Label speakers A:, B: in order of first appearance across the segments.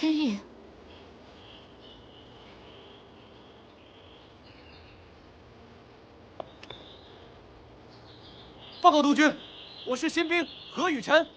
A: 天意，
B: 报告督军，我是新兵何雨辰。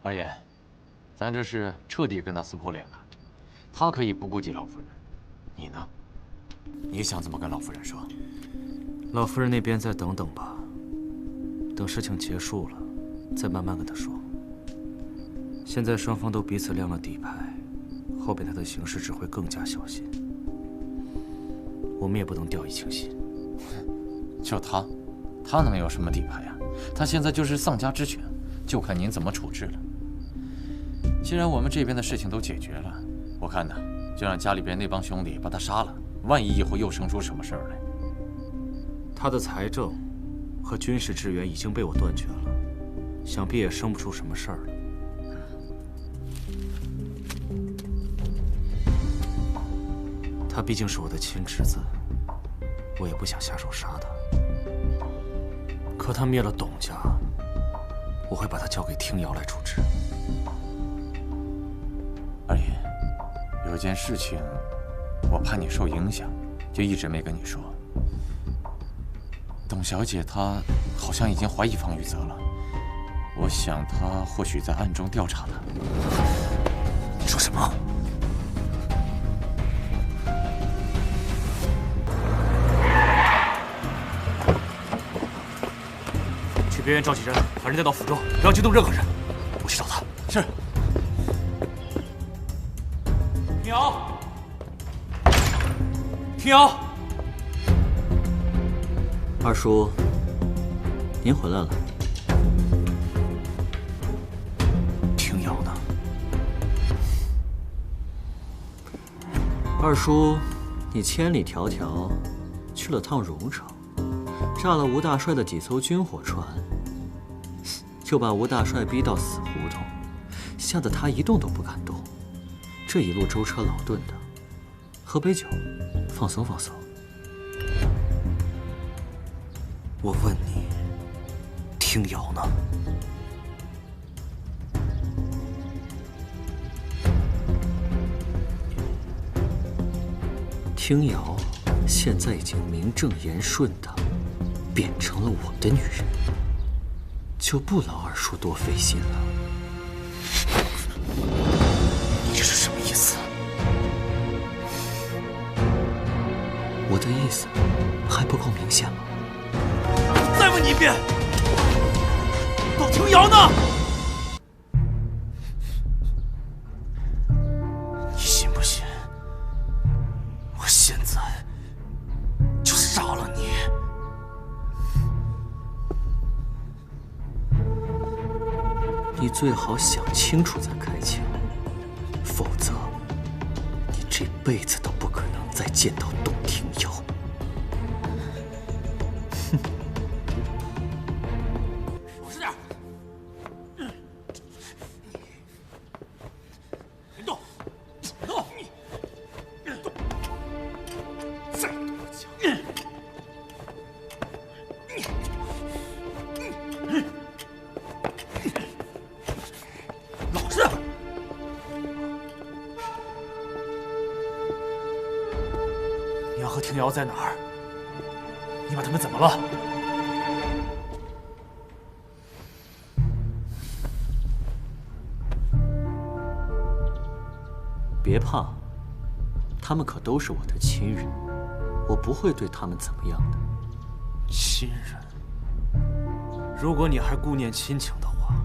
C: 二爷，咱这是彻底跟他撕破脸了。他可以不顾及老夫人，你呢？你想怎么跟老夫人说？
D: 老夫人那边再等等吧，等事情结束了，再慢慢跟她说。现在双方都彼此亮了底牌，后边他的行事只会更加小心。我们也不能掉以轻心。
C: 就他能有什么底牌呀？他现在就是丧家之犬，就看您怎么处置了。既然我们这边的事情都解决了，我看呢，就让家里边那帮兄弟把他杀了，万一以后又生出什么事儿来。
D: 他的财政和军事支援已经被我断绝了，想必也生不出什么事儿了。他毕竟是我的亲侄子，我也不想下手杀他。可他灭了董家，我会把他交给听瑶来处置。
C: 二爷，有件事情，我怕你受影响，就一直没跟你说。董小姐她好像已经怀疑方玉泽了，我想她或许在暗中调查他。
D: 你说什么？去边缘召集人，把人带到府中，不要惊动任何人。我去找他。
C: 是。
D: 听瑶，听瑶，
E: 二叔，您回来了。
D: 听瑶呢？
E: 二叔，你千里迢迢去了趟荣城，炸了吴大帅的几艘军火船，就把吴大帅逼到死胡同，吓得他一动都不敢动。这一路舟车劳顿的，喝杯酒，放松放松。
D: 我问你，听瑶呢？
E: 听瑶现在已经名正言顺的变成了我的女人，就不劳二叔多费心了。
D: 你这是什么意思？
E: 我的意思还不够明显吗？
D: 再问你一遍，窦听瑶呢？你信不信？我现在就杀了你！
E: 你最好想清楚再开枪，否则你这辈子都不可能再见到董听瑶。
D: 老实点！别动！别动！再跺脚！老实！你要和听瑶在哪儿？你把他们怎么了？
E: 别怕，他们可都是我的亲人，我不会对他们怎么样的。
D: 亲人？如果你还顾念亲情的话，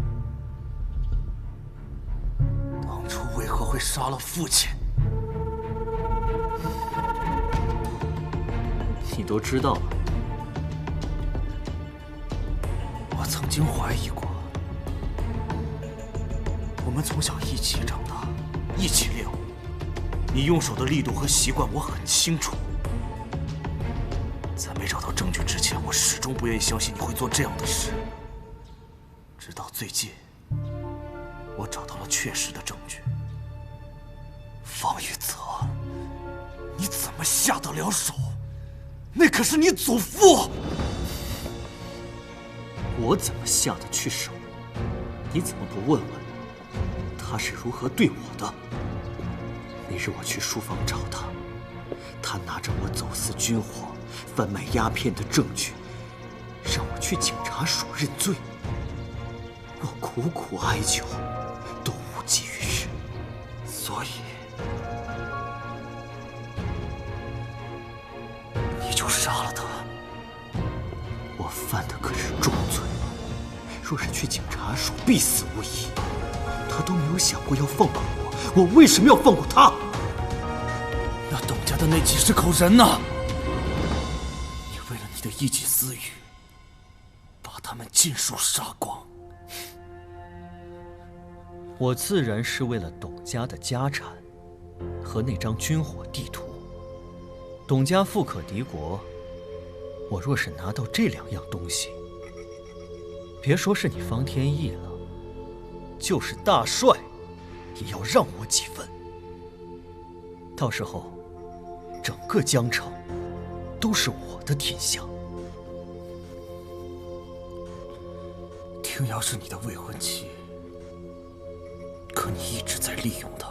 D: 当初为何会杀了父亲？
E: 你都知道了。
D: 我曾经怀疑过，我们从小一起长大，一起练武，你用手的力度和习惯我很清楚。在没找到证据之前，我始终不愿意相信你会做这样的事。直到最近，我找到了确实的证据。方玉泽，你怎么下得了手？那可是你祖父！
E: 我怎么下得去手？你怎么不问问他是如何对我的？那日我去书房找他，他拿着我走私军火、贩卖鸦片的证据，让我去警察署认罪。我苦苦哀求，都无济于事。
D: 所以，你就杀了他。
E: 我犯的可是重罪，若是去警察署，必死无疑。他都没有想过要放过我，我为什么要放过他？
D: 那董家的那几十口人呢？你为了你的一己私欲，把他们尽数杀光。
E: 我自然是为了董家的家产和那张军火地图。董家富可敌国，我若是拿到这2样东西，别说是你方天翼了，就是大帅也要让我几分。到时候，整个江城都是我的天下。
D: 听瑶是你的未婚妻，可你一直在利用她。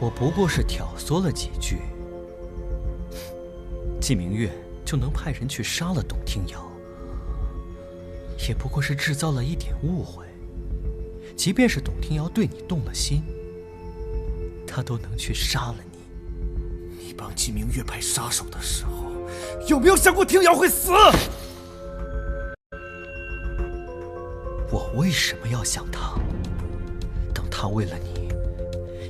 E: 我不过是挑唆了几句，季明月就能派人去杀了董听瑶，也不过是制造了一点误会。即便是董听瑶对你动了心，他都能去杀了你。
D: 你帮季明月派杀手的时候，有没有想过听瑶会死？
E: 我为什么要想他？等他为了你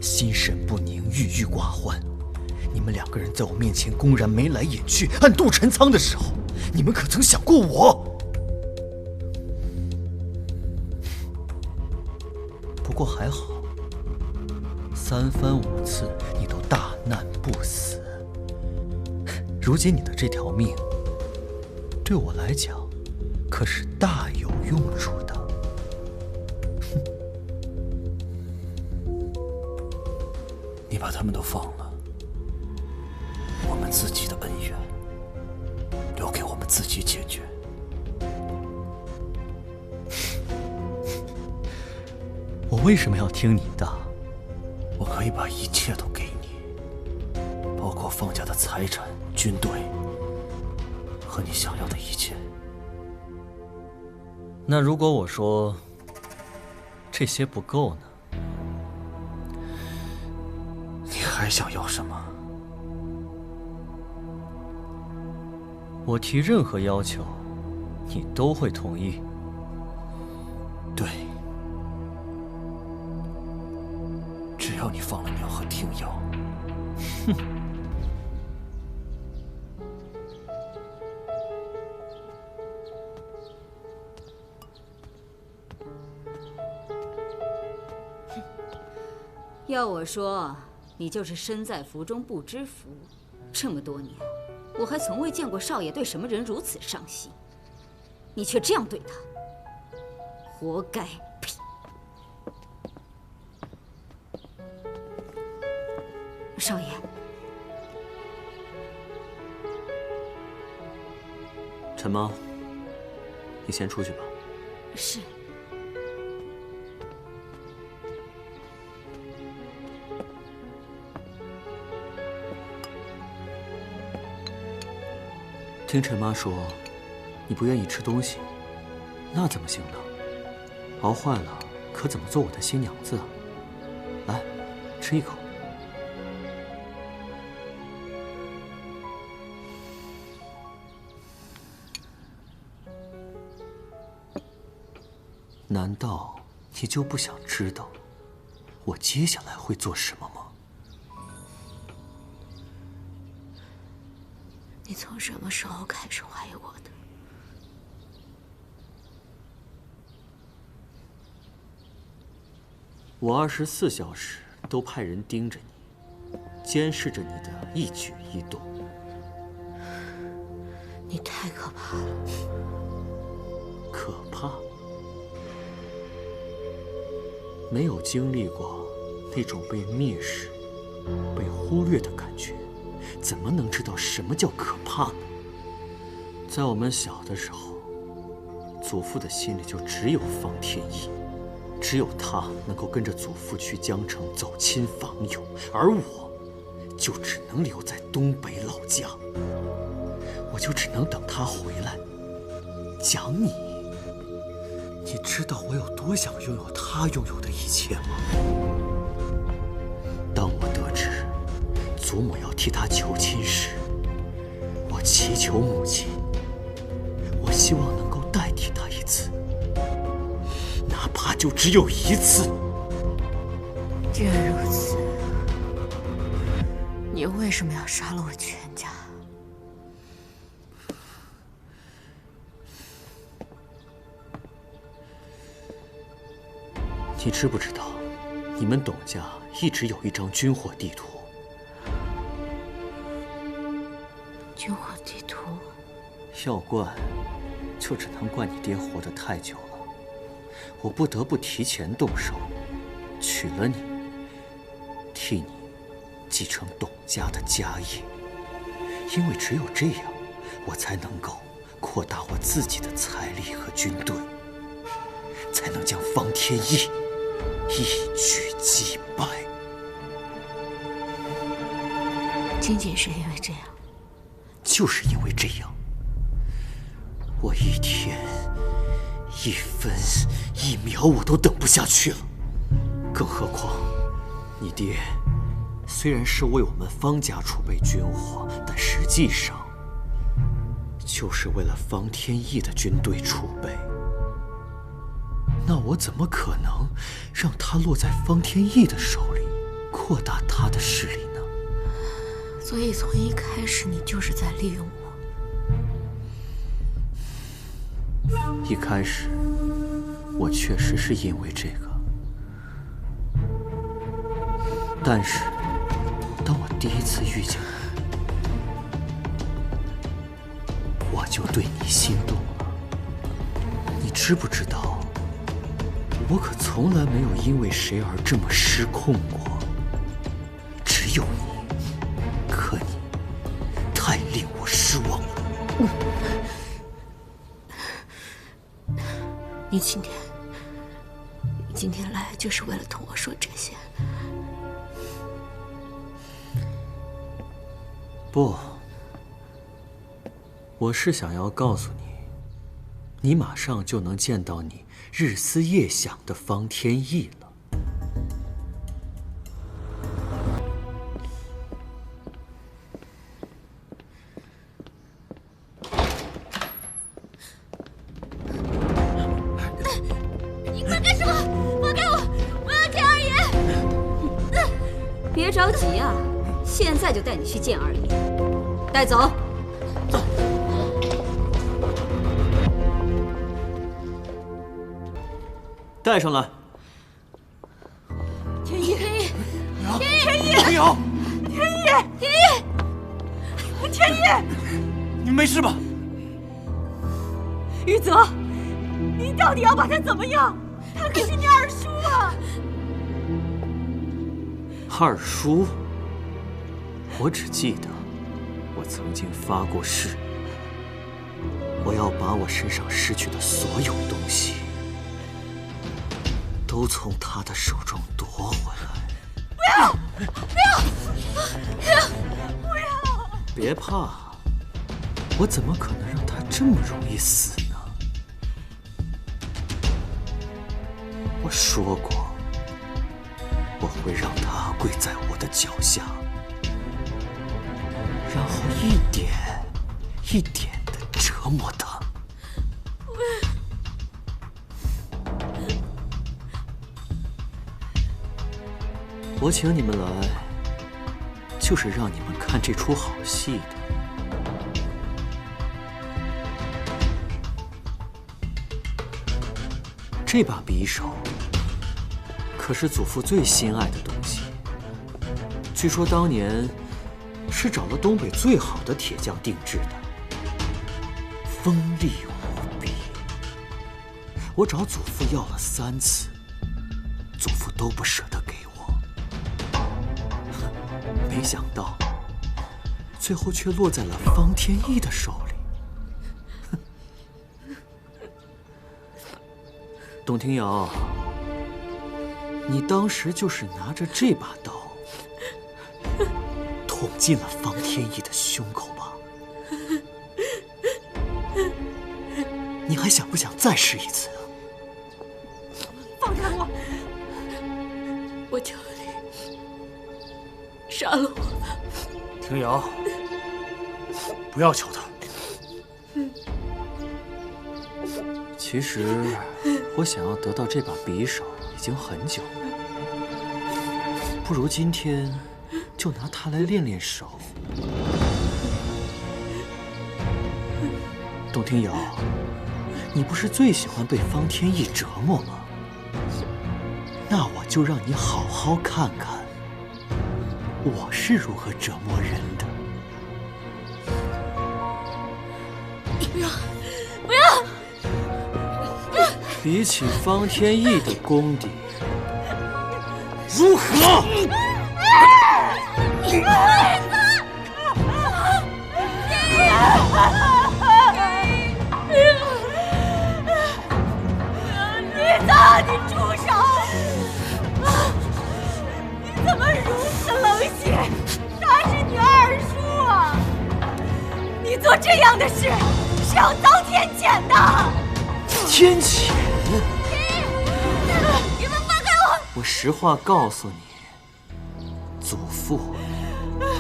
E: 心神不宁、郁郁寡欢，你们2个人在我面前公然眉来眼去、暗度陈仓的时候，你们可曾想过我？不过还好，3番5次你都大难不死。如今你的这条命，对我来讲可是大有用处的。
D: 你把他们都放了，我们自己的恩怨留给我们自己解决。
E: 我为什么要听你的？
D: 我可以把一切都给你，包括方家的财产、军队和你想要的一切。
E: 那如果我说这些不够呢？
D: 你还想要什么？
E: 我提任何要求，你都会同意。
D: 对，只要你放了苗和听瑶。
E: 哼。
A: 要我说，你就是身在福中不知福。这么多年，我还从未见过少爷对什么人如此上心，你却这样对他，活该！呸！少爷，
E: 陈妈，你先出去吧。
A: 是。
E: 听陈妈说，你不愿意吃东西，那怎么行呢？熬坏了可怎么做我的新娘子啊？来，吃一口。难道你就不想知道我接下来会做什么吗？
F: 你从什么时候开始怀疑我的？
E: 我24小时都派人盯着你，监视着你的一举一动。
F: 你太可怕了。
E: 可怕？没有经历过那种被蔑视、被忽略的感觉，怎么能知道什么叫可怕呢？在我们小的时候，祖父的心里就只有方天翼，只有他能够跟着祖父去江城走亲访友，而我，就只能留在东北老家。我就只能等他回来讲你。你知道我有多想拥有他拥有的一切吗？当我得知祖母要替他求亲时，我祈求母亲，我希望能够代替他一次，哪怕就只有一次。
F: 既然如此，你为什么要杀了我全家？
E: 你知不知道，你们董家一直有一张军火地图？
F: 军火地图？
E: 要怪，就只能怪你爹活得太久了。我不得不提前动手，娶了你，替你继承董家的家业。因为只有这样，我才能够扩大我自己的财力和军队，才能将方天翼一举击败。
F: 仅仅是因为这样？
E: 就是因为这样，我一天、一分、一秒我都等不下去了。更何况，你爹虽然是为我们方家储备军火，但实际上就是为了方天翼的军队储备。那我怎么可能让他落在方天翼的手里，扩大他的势力呢？
F: 所以从一开始你就是在利用我。
E: 一开始，我确实是因为这个，但是当我第一次遇见你，我就对你心动了。你知不知道？我可从来没有因为谁而这么失控过，只有你，可你太令我失望了。
F: 你今天来就是为了同我说这些？
E: 不，我是想要告诉你，你马上就能见到你日思夜想的方天翼了。
A: 你快干什么？放开我！我要见二爷！别着急啊，现在就带你去见二爷。带走。
E: 带上来。
A: 天翼，天翼，
B: 天翼，不要！
A: 天翼，
B: 你没事吧？
A: 玉泽，你到底要把他怎么样？他可是你二叔啊！
E: 二叔，我只记得我曾经发过誓，我要把我身上失去的所有东西都从他的手中夺回来。
A: 不要！不要！
E: 别怕，我怎么可能让他这么容易死呢？我说过，我会让他跪在我的脚下，然后一点一点地折磨他。我请你们来，就是让你们看这出好戏的。这把匕首可是祖父最心爱的东西，据说当年是找了东北最好的铁匠定制的，锋利无比。我找祖父要了3次，祖父都不舍得给我。没想到，最后却落在了方天翼的手里。董庭瑶，你当时就是拿着这把刀捅进了方天翼的胸口吧？你还想不想再试一次啊？
F: 放开我！我求你，杀了我！
B: 庭瑶，不要求他。
E: 其实，我想要得到这把匕首已经很久了，不如今天就拿它来练练手。董庭瑶，你不是最喜欢被方天翼折磨吗？那我就让你好好看看我是如何折磨人的。
F: 不要！不要！
E: 比起方天翼的功底，如何？
F: 你住手！你怎么如此冷血？他是你二叔啊！你做这样的事是要遭天谴的！
E: 天谴！
F: 你们放开我！
E: 我实话告诉你，祖父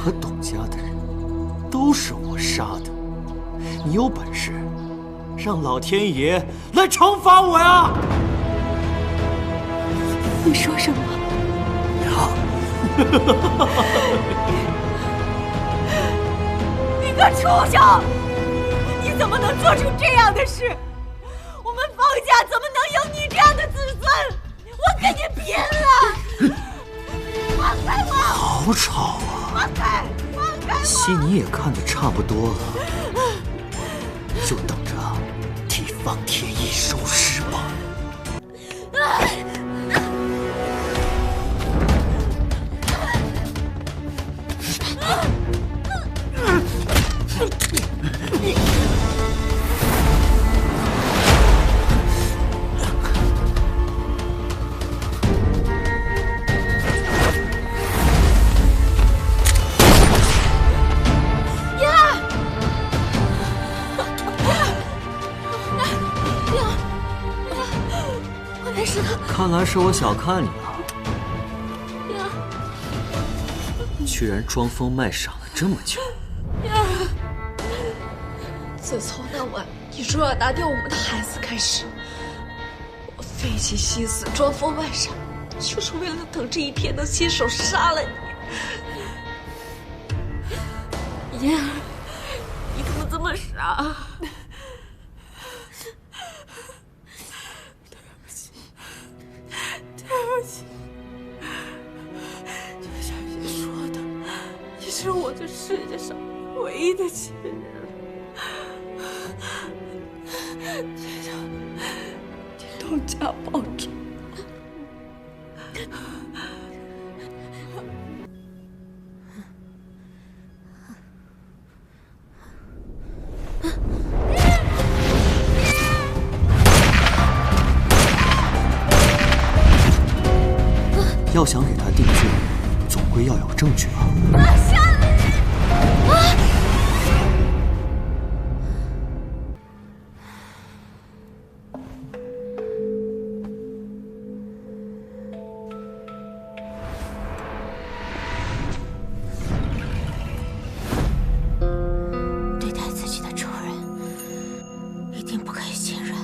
E: 和董家的人都是我杀的。你有本事，让老天爷来惩罚我呀！
F: 你说什么？
E: 娘！
F: 你个畜生！你怎么能做出这样的事？我们方家怎么能有你这样的子孙？我跟你拼了！放开我！
E: 好吵啊！
F: 放开！放开我！
E: 戏你也看得差不多了，就等着替方天翼收尸吧。看来是我小看你了，居然装疯卖傻了这么久。
F: 自从那晚你说要拿掉我们的孩子开始，我费尽心思装疯卖傻，就是为了等这一天能亲手杀了你。妍儿，你怎么这么傻？对不起，就像你说的，你是我这世界上唯一的亲人。请你董家保重。
E: 要想给他定罪，总归要有证据吧。
F: 对待自己的仇人，一定不可以信任。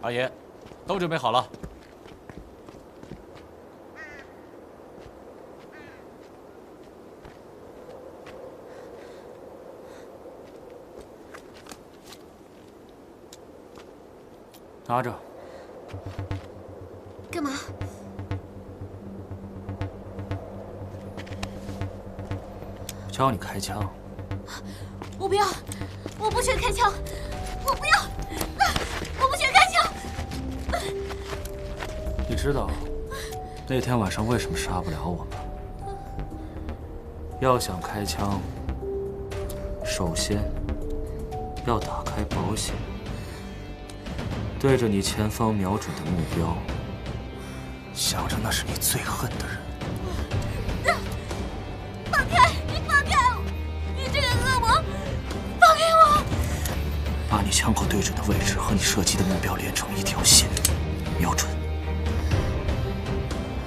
C: 大爷，都准备好了。
D: 拿着。
A: 干嘛？
D: 教你开枪。
F: 我不要，我不学开枪，我不要，我不学开枪。
D: 你知道那天晚上为什么杀不了我吗？要想开枪，首先要打开保险，对着你前方瞄准的目标，想着那是你最恨的人。
F: 放开！你放开我！你这个恶魔！放开我！
D: 把你枪口对准的位置和你射击的目标连成一条线，瞄准，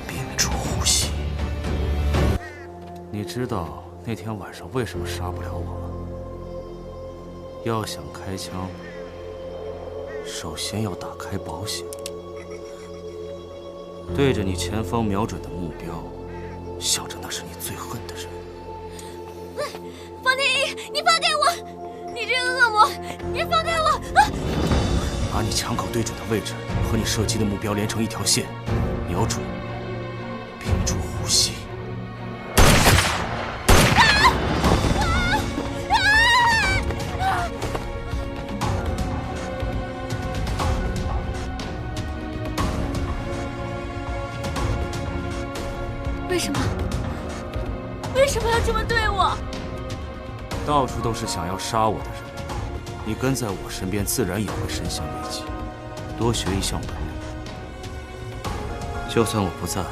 D: 屏住呼吸。你知道那天晚上为什么杀不了我吗？要想开枪，首先要打开保险，对着你前方瞄准的目标，想着那是你最恨的人。
F: 方天一，你放开我！你这个恶魔，你放开我！
D: 把你枪口对准的位置和你射击的目标连成一条线，瞄准，屏住呼吸。
F: 为什么？为什么要这么对我？
D: 到处都是想要杀我的人，你跟在我身边，自然也会身陷危机。多学一项本领，就算我不在，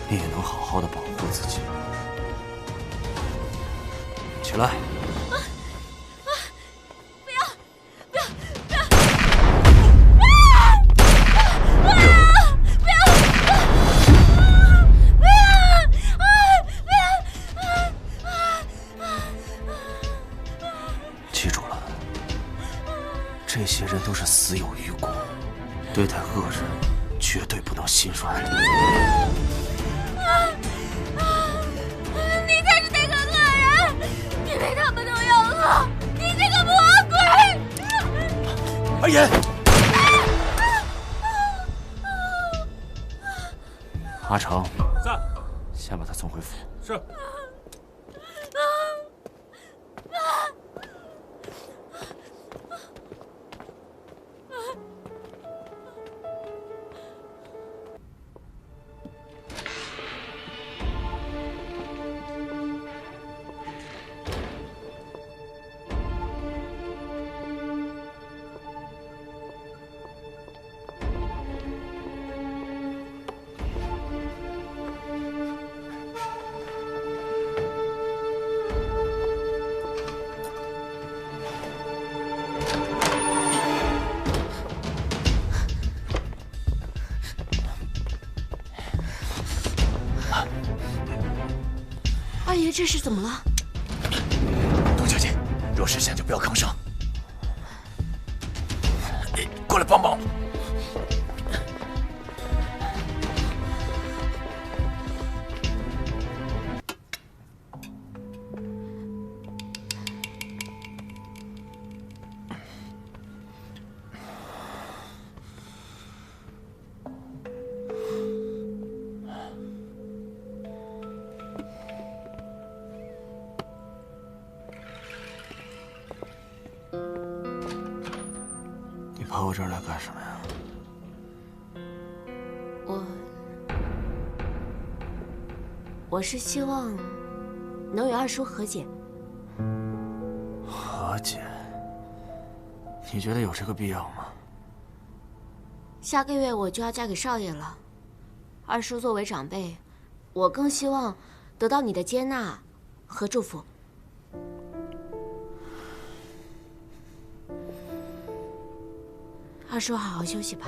D: 你也能好好的保护自己。起来！记住了，这些人都是死有余辜，对待恶人绝对不能心软。
F: 你才是那个恶人，你比他们都要恶，你这个魔鬼！
B: 二爷，
D: 阿成，
B: 在，
D: 先把他送回府。
B: 是。
F: 二爷，这是怎么了？
B: 董小姐，有事先就不要吭声。过来帮帮我。
D: 你跑我这儿来干什么呀？
F: 我是希望能与二叔和解。
D: 和解？你觉得有这个必要吗？
F: 下个月我就要嫁给少爷了，二叔作为长辈，我更希望得到你的接纳和祝福。二叔，好好休息吧。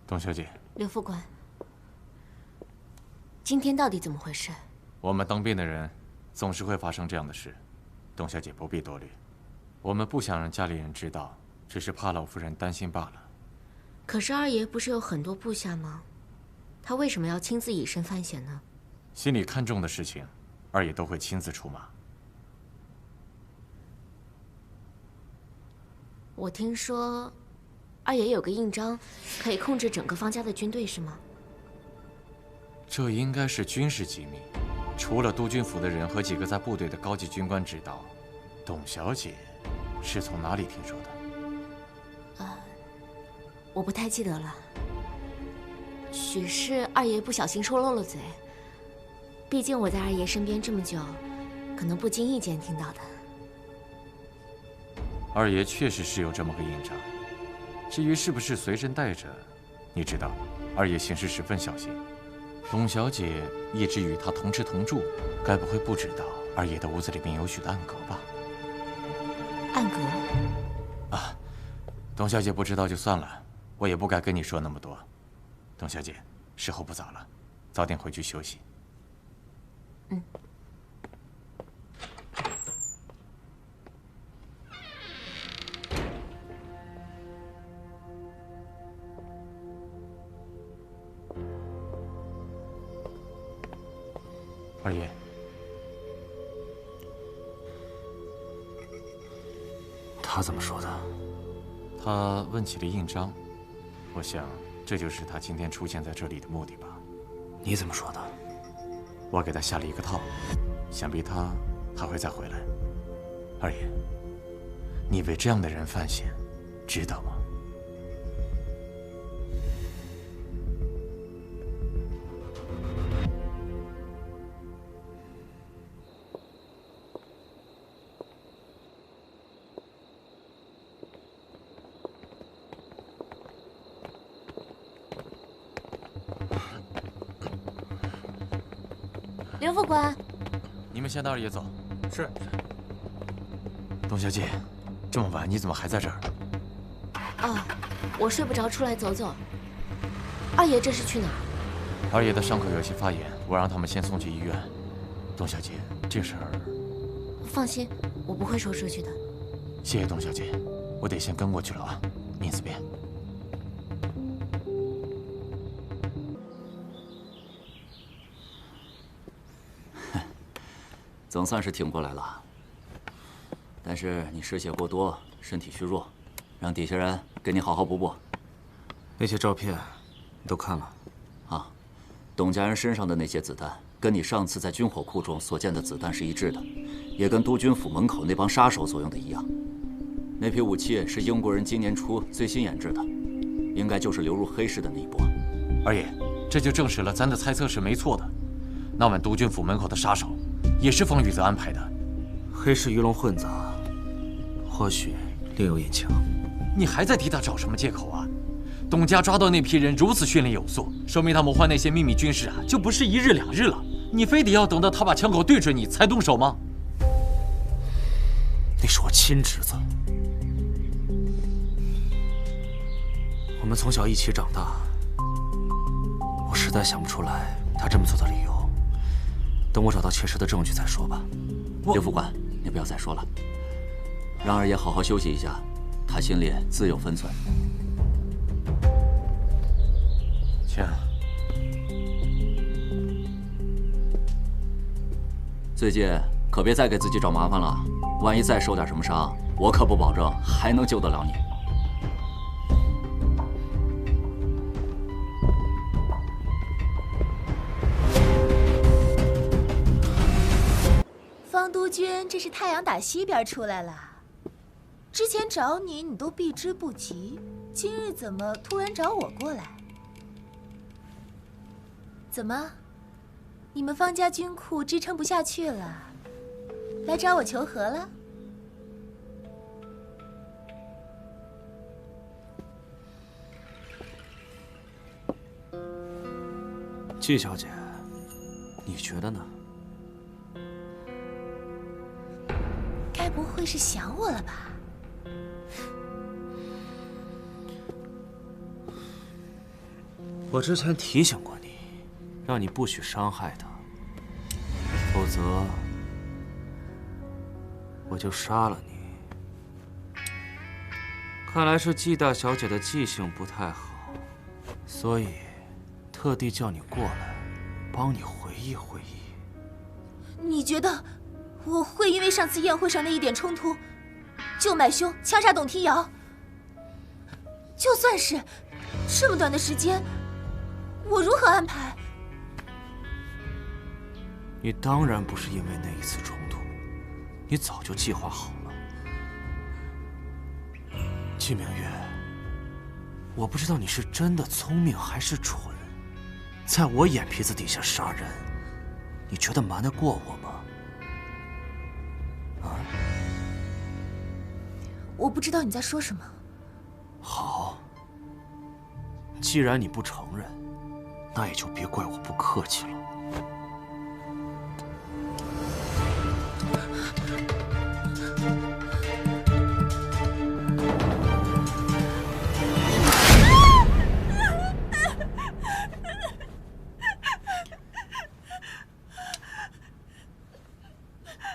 C: 董小姐，
F: 刘副官，
G: 今天到底怎么回事？
C: 我们当兵的人，总是会发生这样的事。董小姐不必多虑，我们不想让家里人知道，只是怕老夫人担心罢了。
G: 可是二爷不是有很多部下吗？他为什么要亲自以身犯险呢？
C: 心里看重的事情，二爷都会亲自出马。
G: 我听说，二爷有个印章，可以控制整个方家的军队，是吗？
C: 这应该是军事机密，除了督军府的人和几个在部队的高级军官知道。董小姐是从哪里听说的？
G: 我不太记得了。许是二爷不小心说漏了嘴。毕竟我在二爷身边这么久，可能不经意间听到的。
C: 二爷确实是有这么个印章，至于是不是随身带着，你知道，二爷行事十分小心。董小姐一直与他同吃同住，该不会不知道二爷的屋子里面有许多暗格吧？
G: 暗格？
C: 啊，董小姐不知道就算了，我也不该跟你说那么多。董小姐，时候不早了，早点回去休息。
G: 嗯。
C: 二爷，
D: 他怎么说的？
C: 他问起了印章，我想这就是他今天出现在这里的目的吧。
D: 你怎么说的？
C: 我给他下了一个套，想必他还会再回来。二爷，你为这样的人犯险，值得吗？
G: 刘副官，
C: 你们先带二爷走。
D: 是。
C: 董小姐，这么晚你怎么还在这儿？
G: 哦，我睡不着，出来走走。二爷这是去哪儿？
C: 二爷的伤口有些发炎，我让他们先送去医院。董小姐，这事儿……
G: 放心，我不会说出去的。
C: 谢谢董小姐，我得先跟过去了啊，宁子便。
E: 总算是挺过来了，但是你失血过多，身体虚弱，让底下人给你好好补补。
D: 那些照片你都看了？
E: 啊，董家人身上的那些子弹，跟你上次在军火库中所见的子弹是一致的，也跟督军府门口那帮杀手所用的一样。那批武器是英国人今年初最新研制的，应该就是流入黑市的那一波。
C: 二爷，这就证实了咱的猜测是没错的。那晚督军府门口的杀手，也是方宇泽安排的。
D: 黑市鱼龙混杂，或许另有隐情。
C: 你还在替他找什么借口啊？董家抓到那批人如此训练有素，说明他谋划那些秘密军事啊，就不是一日两日了。你非得要等到他把枪口对准你才动手吗？
D: 那是我亲侄子，我们从小一起长大，我实在想不出来他这么做的理由。等我找到切实的证据再说吧。
E: 刘副官，你不要再说了，让二爷好好休息一下，他心里自有分寸。
C: 请。
E: 最近可别再给自己找麻烦了，万一再受点什么伤，我可不保证还能救得了你。
F: 方督军，这是太阳打西边出来了。之前找你，你都避之不及，今日怎么突然找我过来？怎么，你们方家军库支撑不下去了，来找我求和了？
D: 季小姐，你觉得呢？
F: 该不会是想我了吧？
D: 我之前提醒过你，让你不许伤害他，否则我就杀了你。看来是季大小姐的记性不太好，所以特地叫你过来，帮你回忆回忆。
G: 你觉得我会因为上次宴会上那一点冲突，就买凶枪杀董天瑶？就算是这么短的时间，我如何安排？
D: 你当然不是因为那一次冲突，你早就计划好了。季明月，我不知道你是真的聪明还是蠢，在我眼皮子底下杀人，你觉得瞒得过我吗？啊？
G: 我不知道你在说什么。
D: 好，既然你不承认，那也就别怪我不客气了。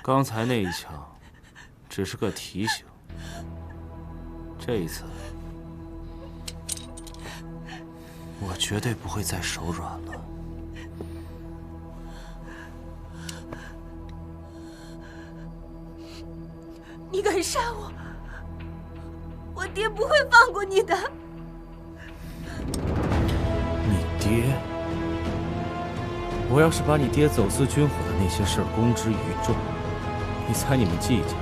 D: 刚才那一枪只是个提醒，这一次我绝对不会再手软了。
F: 你敢杀我，我爹不会放过你的。
D: 你爹？我要是把你爹走私军火的那些事儿公之于众，你猜你们季家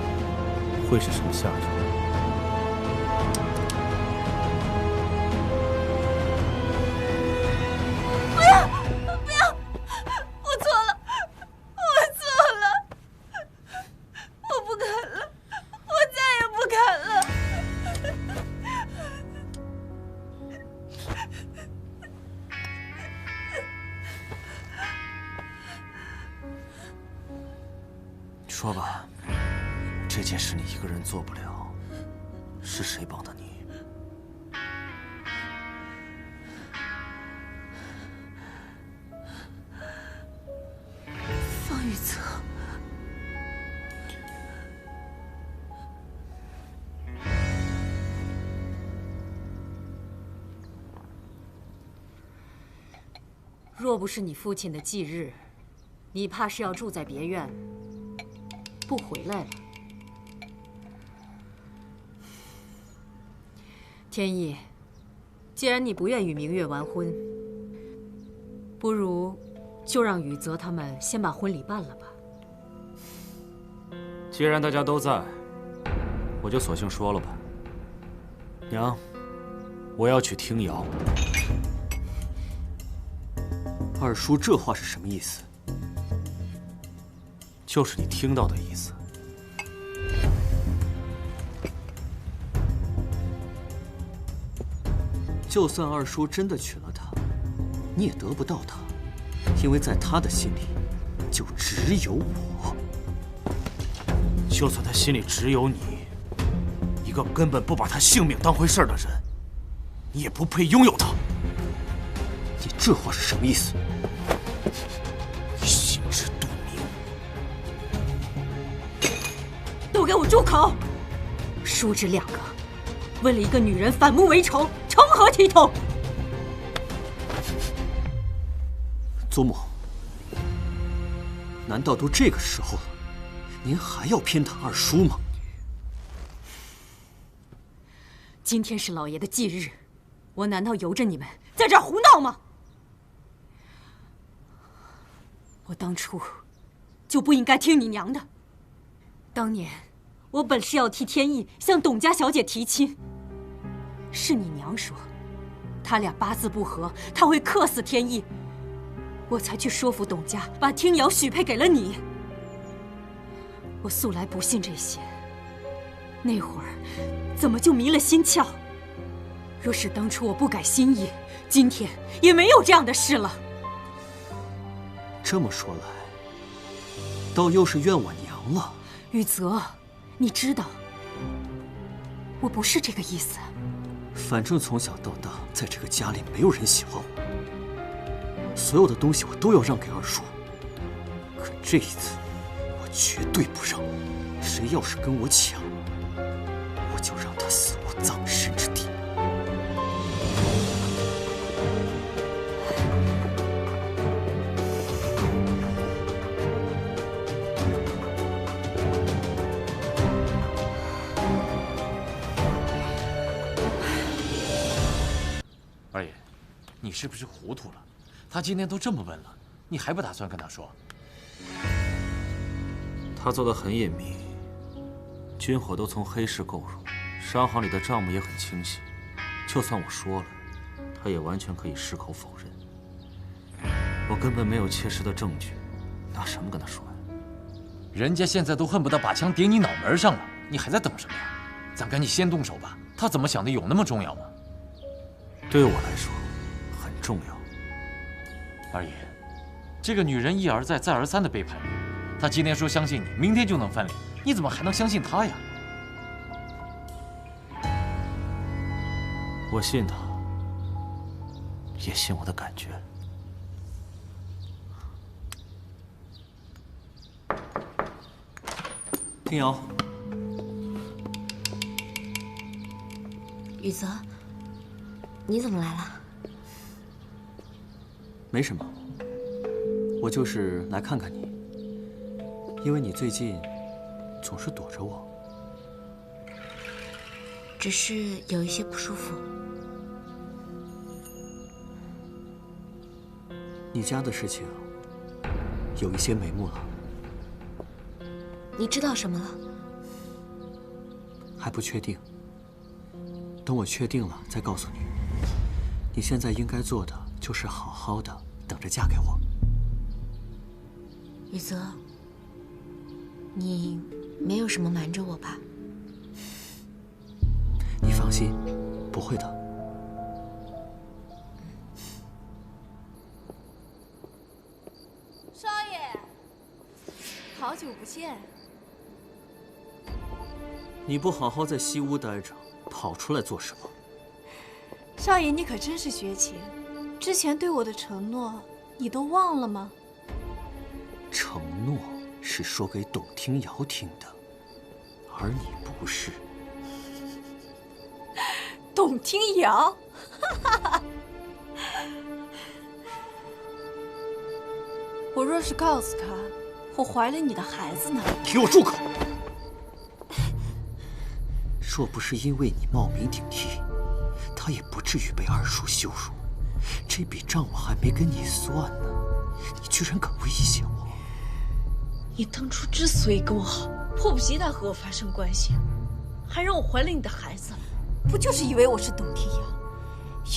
D: 会是什么下场？
F: 不要，不要！我错了，我错了，我不敢了，我再也不敢了。
D: 说吧，这件事你一个人做不了，是谁帮的你？
F: 方雨泽，
A: 若不是你父亲的忌日，你怕是要住在别院，不回来了。天意，既然你不愿与明月完婚，不如就让雨泽他们先把婚礼办了吧。
D: 既然大家都在，我就索性说了吧。娘，我要娶听瑶。
E: 二叔这话是什么意思？
D: 就是你听到的意思。
E: 就算二叔真的娶了她，你也得不到她，因为在他的心里，就只有我。
D: 就算他心里只有你，一个根本不把他性命当回事的人，你也不配拥有他。
E: 你这话是什么意思？
D: 你心知肚明。
A: 都给我住口！叔侄两个为了一个女人反目为仇，成何体统？
E: 祖母，难道都这个时候了，您还要偏袒二叔吗？
A: 今天是老爷的忌日，我难道由着你们在这儿胡闹吗？我当初就不应该听你娘的。当年我本是要替天意向董家小姐提亲，是你娘说他俩八字不合，他会克死天意，我才去说服董家把听瑶许配给了你。我素来不信这些，那会儿怎么就迷了心窍？若是当初我不改心意，今天也没有这样的事了。
E: 这么说来，倒又是怨我娘了。
A: 雨泽，你知道，我不是这个意思。
E: 反正从小到大，在这个家里没有人喜欢我，所有的东西我都要让给二叔。可这一次，我绝对不让。谁要是跟我抢，我就让他死无葬身之地。
C: 二爷，你是不是糊涂了？他今天都这么问了，你还不打算跟他说？
D: 他做的很隐秘，军火都从黑市购入，商行里的账目也很清晰。就算我说了，他也完全可以矢口否认。我根本没有切实的证据，拿什么跟他说呀？
C: 人家现在都恨不得把枪顶你脑门上了，你还在等什么呀？咱赶紧先动手吧。他怎么想的有那么重要吗？
D: 对我来说，很重要。
C: 二爷，这个女人一而再、再而三的背叛你，她今天说相信你，明天就能翻脸，你怎么还能相信她呀？
D: 我信她，也信我的感觉。
E: 听瑶，
G: 雨泽，你怎么来了？
E: 没什么，我就是来看看你，因为你最近总是躲着我。
G: 只是有一些不舒服。
E: 你家的事情有一些眉目了。
G: 你知道什么了？
E: 还不确定，等我确定了再告诉你。你现在应该做的就是好好的等着嫁给我。
G: 雨泽，你没有什么瞒着我吧？
E: 你放心，不会的。
F: 少爷，好久不见。
E: 你不好好在西屋待着，跑出来做什么？
F: 少爷，你可真是绝情，之前对我的承诺，你都忘了吗？
E: 承诺是说给董听瑶听的，而你不是。
F: 董听瑶，我若是告诉他我怀了你的孩子呢？
E: 给我住口！若不是因为你冒名顶替，他也不至于被二叔羞辱。这笔账我还没跟你算呢，你居然敢威胁我！
F: 你当初之所以跟我好，迫不及待和我发生关系，还让我怀了你的孩子，不就是以为我是董听瑶，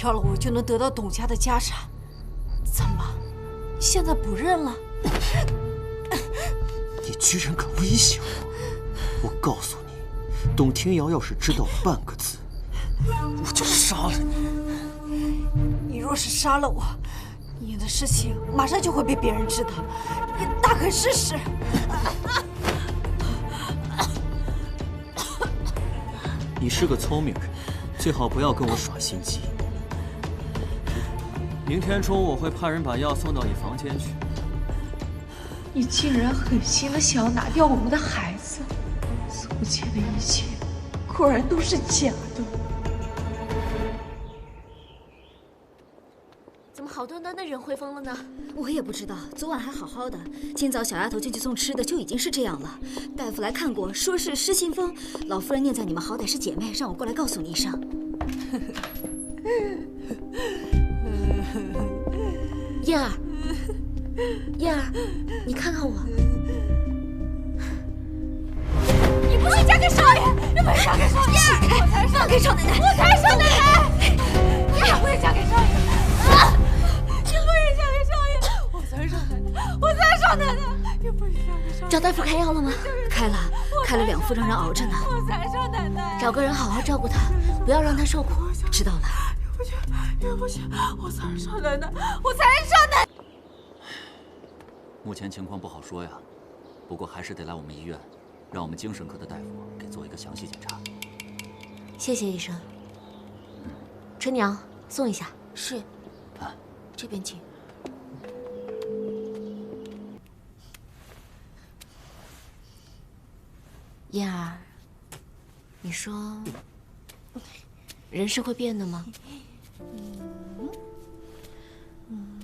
F: 要了我就能得到董家的家产？怎么，现在不认了？
E: 你居然敢威胁我！我告诉你，董听瑶要是知道半个字，我就杀了你。
F: 你若是杀了我，你的事情马上就会被别人知道，你大可试试。
E: 你是个聪明人，最好不要跟我耍心机。明天中午我会派人把药送到你房间去。
F: 你竟然狠心的想要拿掉我们的孩子，从前的一切果然都是假的。
G: 怎么好端端的人回风了呢？
A: 我也不知道，昨晚还好好的，今早小丫头进去送吃的就已经是这样了。大夫来看过，说是失心疯。老夫人念在你们好歹是姐妹，让我过来告诉你一声。
G: 燕儿，燕儿，你看看我。
F: 你不许嫁给少爷！你不许嫁给少爷！
G: 放开少奶奶！
F: 我才是少奶奶！你不许嫁给少爷！啊！你不许嫁给少爷！我才是少奶奶！我才是少奶奶！你不许嫁给少爷！
G: 找大夫开药了吗？
A: 开了2副，让人熬着呢。
F: 我才是少奶奶！
G: 找个人好好照顾她，不要让她受苦。
A: 知道了。
F: 也不行，我才是少奶奶！我才是少奶奶！
H: 目前情况不好说呀，不过还是得来我们医院，让我们精神科的大夫给做一个详细检查。
G: 谢谢医生。春娘，送一下。是。
H: 啊，
G: 这边请。
I: 燕儿，你说，人是会变的吗？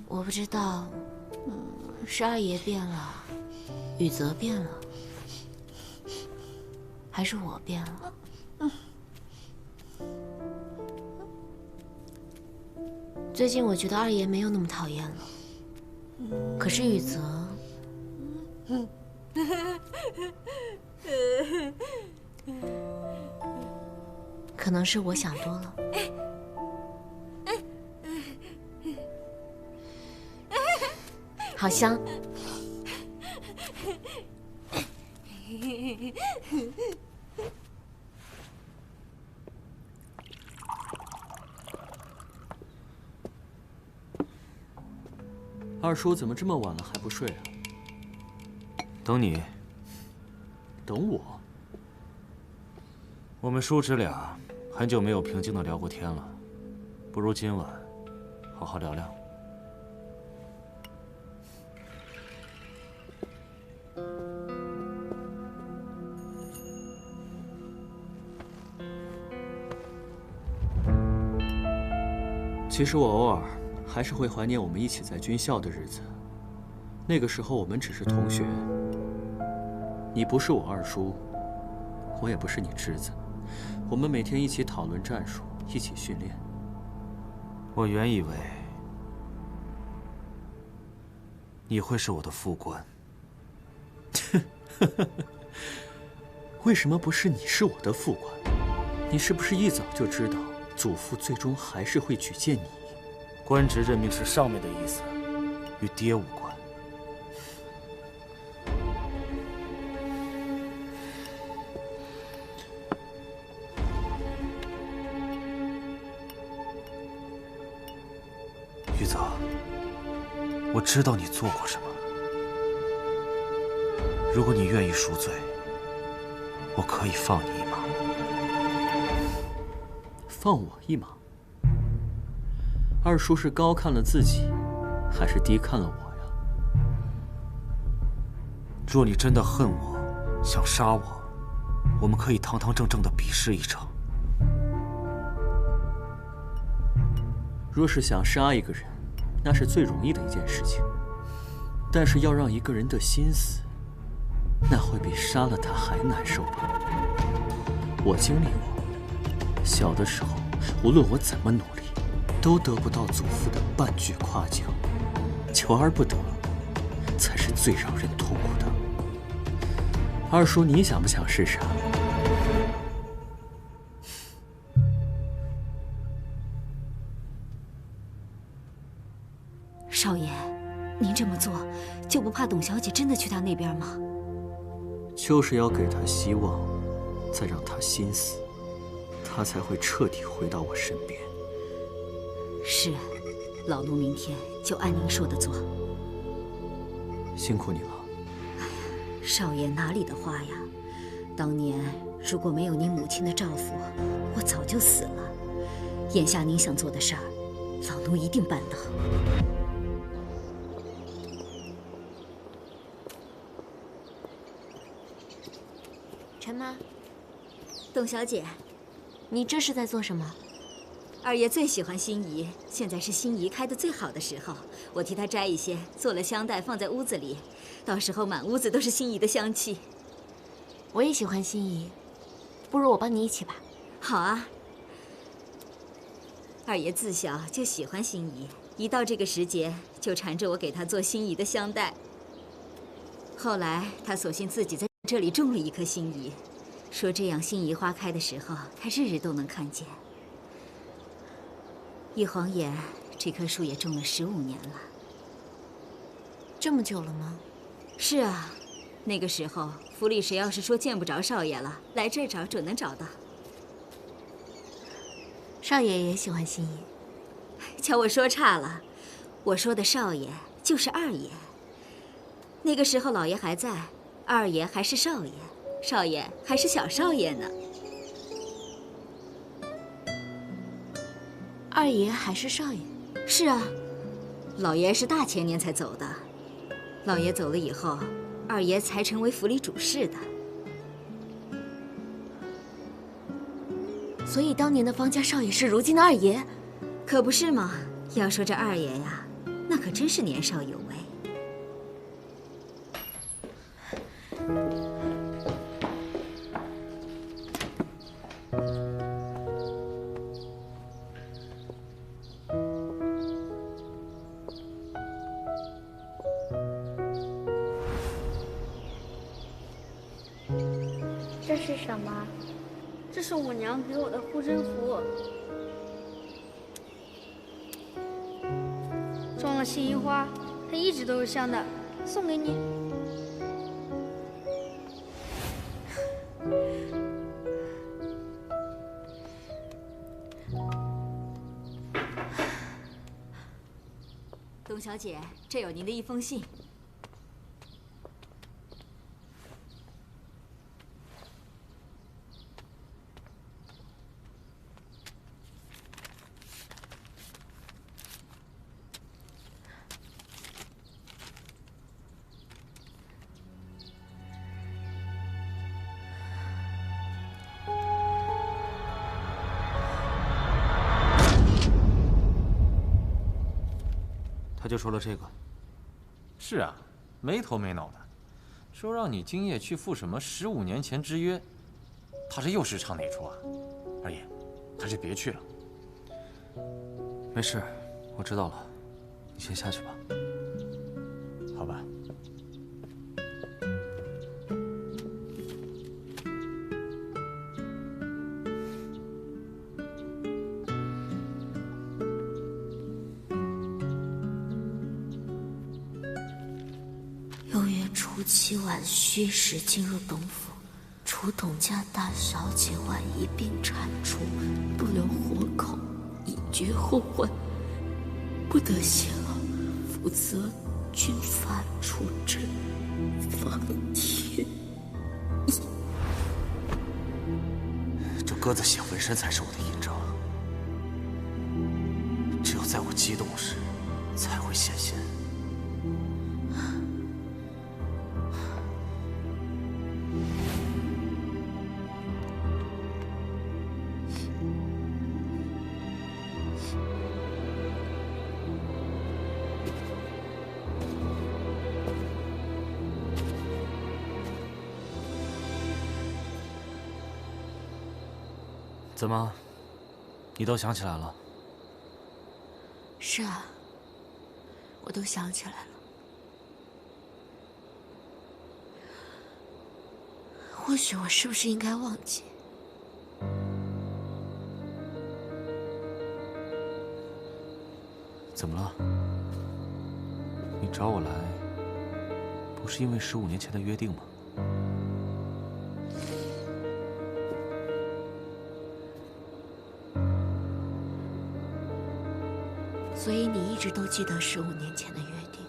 I: 我不知道，是二爷变了，雨泽变了，还是我变了？最近我觉得二爷没有那么讨厌了，可是雨泽，可能是我想多了。好香。
E: 二叔怎么这么晚了还不睡啊？
D: 等你。
E: 等我？
D: 我们叔侄俩很久没有平静的聊过天了，不如今晚好好聊聊。
E: 其实我偶尔还是会怀念我们一起在军校的日子。那个时候我们只是同学，你不是我二叔，我也不是你侄子。我们每天一起讨论战术，一起训练。
D: 我原以为你会是我的副官。
E: 为什么不是你是我的副官？你是不是一早就知道祖父最终还是会举荐你？
D: 官职任命是上面的意思，与爹无关。玉泽，我知道你做过什么。如果你愿意赎罪，我可以放你一马。
E: 放我一马？二叔是高看了自己，还是低看了我呀？
D: 若你真的恨我，想杀我，我们可以堂堂正正的比试一场。
E: 若是想杀一个人，那是最容易的一件事情。但是要让一个人的心死，那会比杀了他还难受吧？我经历过，小的时候，无论我怎么努力，都得不到祖父的半句夸奖，求而不得，才是最让人痛苦的。二叔，你想不想试试啊？
A: 少爷，您这么做，就不怕董小姐真的去他那边吗？
E: 就是要给他希望，再让他心死，他才会彻底回到我身边。
A: 是，老奴明天就按您说的做。
E: 辛苦你了。
A: 哎呀，少爷哪里的话呀！当年如果没有您母亲的照拂，我早就死了。眼下您想做的事儿，老奴一定办到。
I: 陈妈，
A: 董小姐，
I: 你这是在做什么？
A: 二爷最喜欢心仪，现在是心仪开的最好的时候，我替他摘一些，做了香袋放在屋子里，到时候满屋子都是心仪的香气。
I: 我也喜欢心仪，不如我帮你一起吧。
A: 好啊。二爷自小就喜欢心仪，一到这个时节就缠着我给他做心仪的香袋。后来他索性自己在这里种了一棵心仪，说这样心仪花开的时候，他日日都能看见。一晃眼，这棵树也种了15年了。
I: 这么久了吗？
A: 是啊，那个时候府里谁要是说见不着少爷了，来这儿找准能找到。
I: 少爷也喜欢心仪。
A: 瞧我说差了，我说的少爷就是二爷。那个时候老爷还在，二爷还是少爷，少爷还是小少爷呢。
I: 二爷还是少爷？
A: 是啊，老爷是大前年才走的。老爷走了以后，二爷才成为府里主事的。
I: 所以当年的方家少爷是如今的二爷，
A: 可不是嘛？要说这二爷呀，那可真是年少有为。
J: 这是什么？这是我娘给我的护身符，装了幸运花，它一直都是香的，送给你。
A: 董小姐，这有您的一封信。
D: 他就说了这个。
C: 是啊，没头没脑的，说让你今夜去赴什么15年前之约，他这又是唱哪出啊？二爷，还是别去了。
D: 没事，我知道了，你先下去吧。
C: 好吧。
I: 6月初7晚戌时进入董府，除董家大小姐外一并铲除，不留活口，以绝后患，不得泄露，否则军法处置。方天意。
D: 这鸽子血纹身才是我的印章，只有在我激动时才会显现。怎么，你都想起来了？
I: 是啊，我都想起来了。或许我是不是应该忘记？
D: 怎么了？你找我来，不是因为15年前的约定吗？
I: 所以你一直都记得15年前的约定。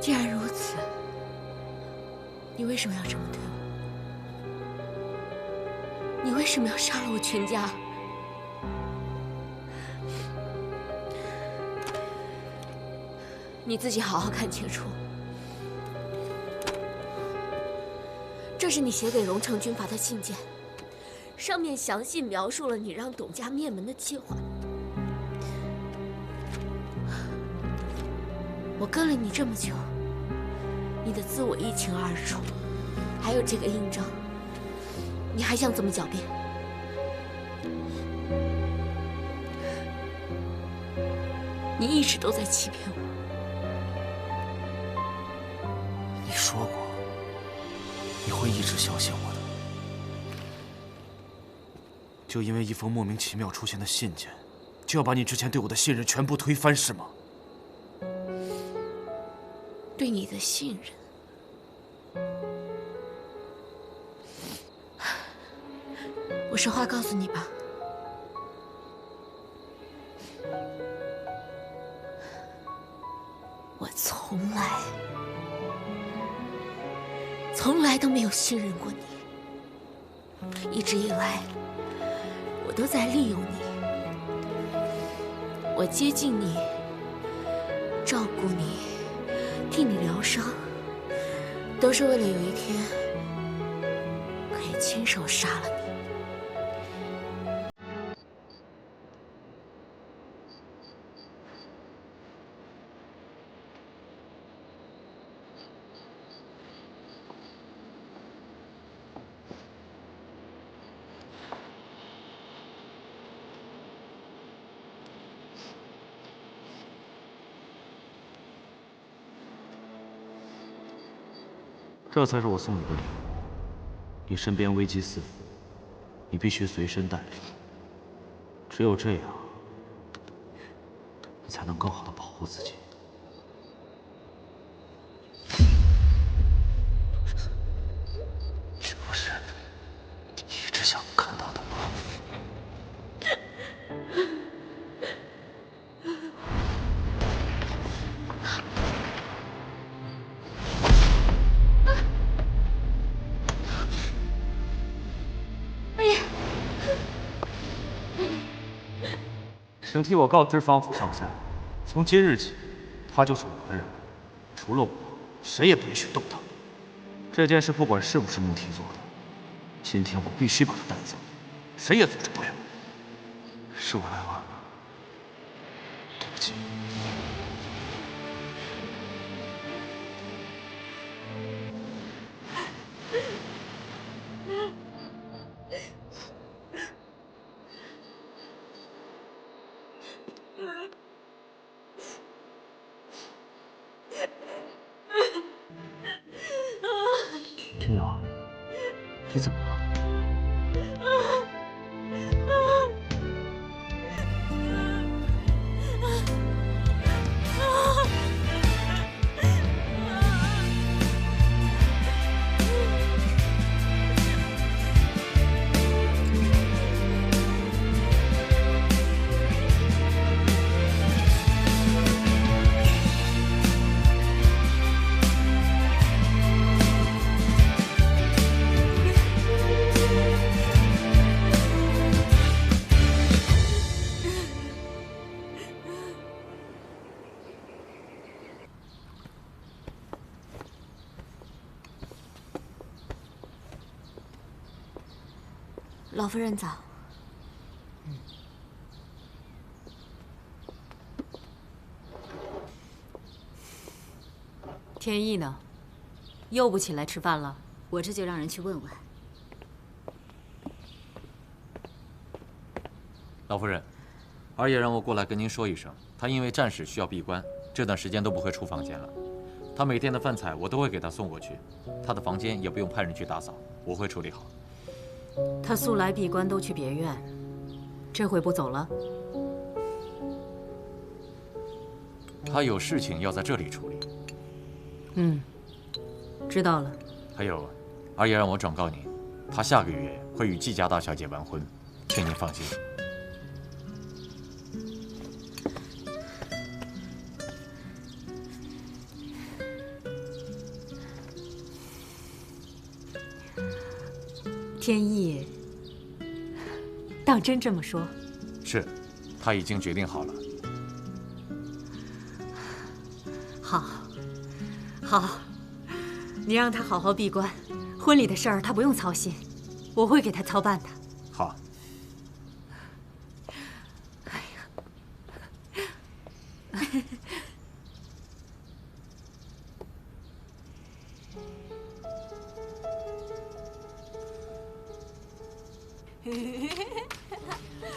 I: 既然如此，你为什么要这么对我？你为什么要杀了我全家？你自己好好看清楚。这是你写给荣城军阀的信件，上面详细描述了你让董家灭门的计划。我跟了你这么久，你的字我一清二楚，还有这个印章，你还想怎么狡辩？你一直都在欺骗我。
D: 你说过，你会一直相信我的。就因为一封莫名其妙出现的信件，就要把你之前对我的信任全部推翻，是吗？
I: 对你的信任，我实话告诉你吧，我从来都没有信任过你，一直以来，我都在利用你，我接近你，照顾你。替你疗伤，都是为了有一天可以亲手杀了你。
D: 这才是我送你的礼物。你身边危机四伏，你必须随身带着。只有这样，你才能更好的保护自己。这不是你一直想看到的吗？请替我告知方府上下，从今日起，他就是我的人，除了我，谁也不允许动他。这件事不管是不是穆提做的，今天我必须把他带走，谁也阻止不了。是我来晚了，对不起。天瑶，你怎么了？
I: 老夫人早。
A: 天意呢？又不起来吃饭了？
K: 我这就让人去问问。
C: 老夫人，二爷让我过来跟您说一声，他因为战事需要闭关，这段时间都不会出房间了。他每天的饭菜我都会给他送过去，他的房间也不用派人去打扫，我会处理好。
A: 他素来闭关都去别院，这回不走了？
C: 他有事情要在这里处理。
A: 知道了。
C: 还有，二爷让我转告您，他下个月会与季家大小姐完婚，请您放心。
A: 天意，当真这么说？
C: 是，他已经决定好了。
A: 好，好，你让他好好闭关，婚礼的事儿他不用操心，我会给他操办的。
C: 好。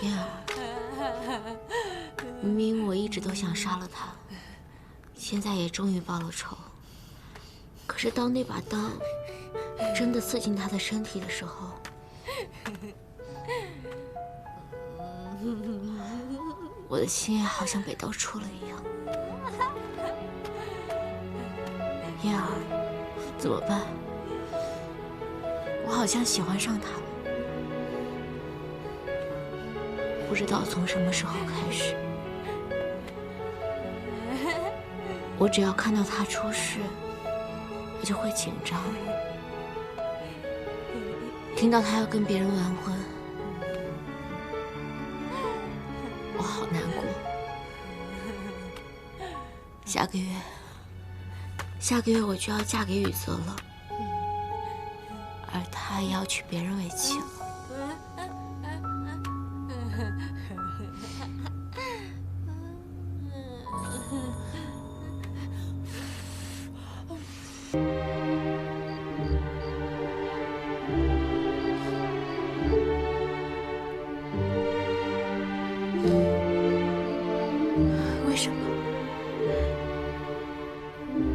I: 燕儿，明明我一直都想杀了他，现在也终于报了仇。可是当那把刀真的刺进他的身体的时候，我的心也好像被刀戳了一样。燕儿，怎么办？我好像喜欢上他了。不知道从什么时候开始，我只要看到他出事，我就会紧张。听到他要跟别人完婚，我好难过。下个月我就要嫁给宇泽了，而他也要娶别人为妻了。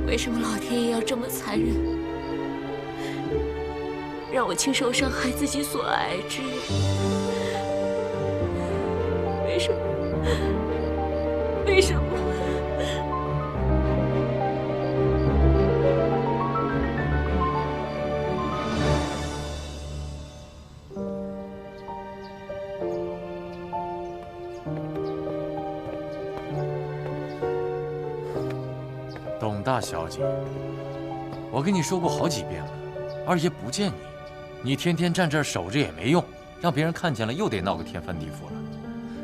I: 为什么老天爷要这么残忍？让我亲手伤害自己所爱之人？为什么？为什么？
C: 董大小姐，我跟你说过好几遍了，二爷不见你，你天天站这儿守着也没用，让别人看见了又得闹个天翻地覆了。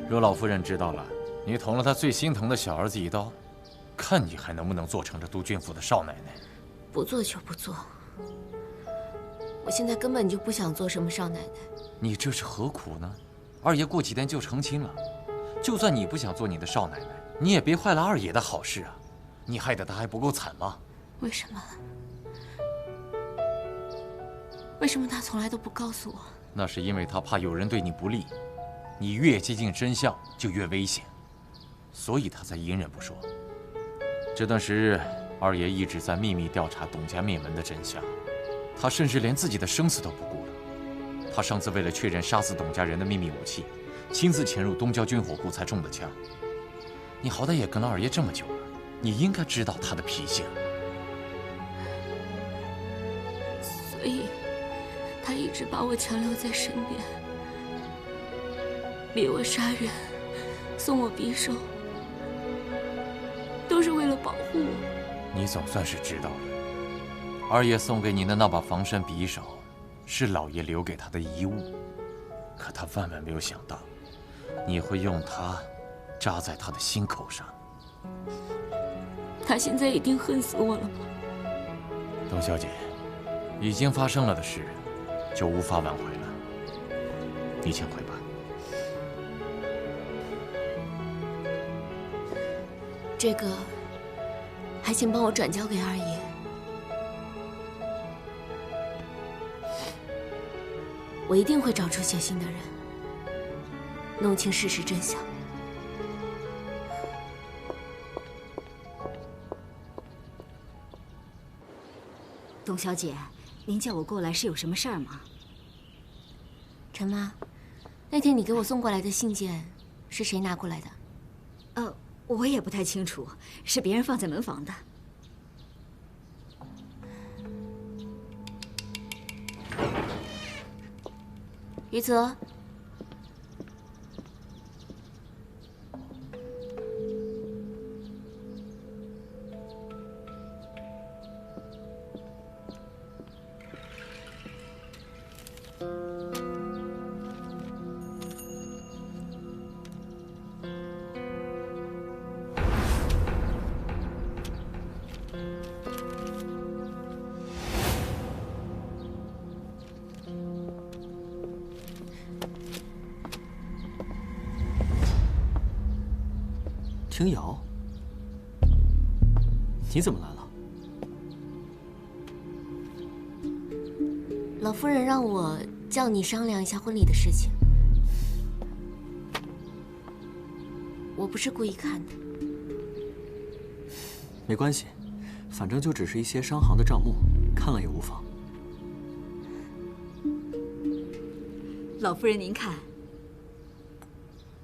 C: 若老夫人知道了，你捅了她最心疼的小儿子一刀，看你还能不能做成这督军府的少奶奶。
I: 不做就不做，我现在根本就不想做什么少奶奶。
C: 你这是何苦呢？二爷过几天就成亲了，就算你不想做你的少奶奶，你也别坏了二爷的好事啊！你害得他还不够惨吗？
I: 为什么？为什么他从来都不告诉我？
C: 那是因为他怕有人对你不利，你越接近真相就越危险，所以他才隐忍不说。这段时日，二爷一直在秘密调查董家灭门的真相，他甚至连自己的生死都不顾了。他上次为了确认杀死董家人的秘密武器，亲自潜入东郊军火库才中的枪。你好歹也跟了二爷这么久了，你应该知道他的脾性。
I: 所以，他一直把我强留在身边，逼我杀人，送我匕首，都是为了保护我。
C: 你总算是知道了，二爷送给你的那把防身匕首，是老爷留给他的遗物。可他万万没有想到，你会用它扎在他的心口上。
I: 他现在一定恨死我了吧？
C: 董小姐，已经发生了的事，就无法挽回了。你请回吧。
I: 这个，还请帮我转交给二爷。我一定会找出写信的人，弄清事实真相。
A: 董小姐，您叫我过来是有什么事儿吗？
I: 陈妈，那天你给我送过来的信件是谁拿过来的？
A: 我也不太清楚，是别人放在门房的。
I: 余泽，
E: 听瑶，你怎么来了？
I: 老夫人让我叫你商量一下婚礼的事情。我不是故意看的。
E: 没关系，反正就只是一些商行的账目，看了也无妨。
A: 老夫人您看，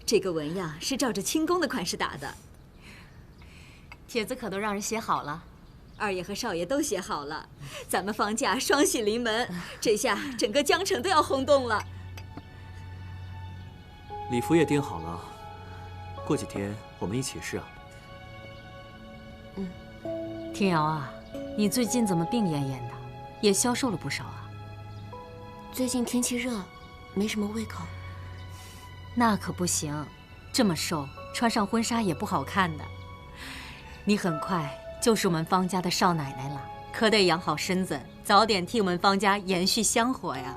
A: 这个纹样是照着清宫的款式打的。
F: 帖子可都让人写好了，
A: 二爷和少爷都写好了，咱们方家双喜临门，这下整个江城都要轰动了。
E: 礼服也订好了，过几天我们一起试啊。
F: 听瑶啊，你最近怎么病恹恹的，也消瘦了不少啊？
I: 最近天气热，没什么胃口。
F: 那可不行，这么瘦，穿上婚纱也不好看的。你很快就是我们方家的少奶奶了，可得养好身子，早点替我们方家延续香火呀。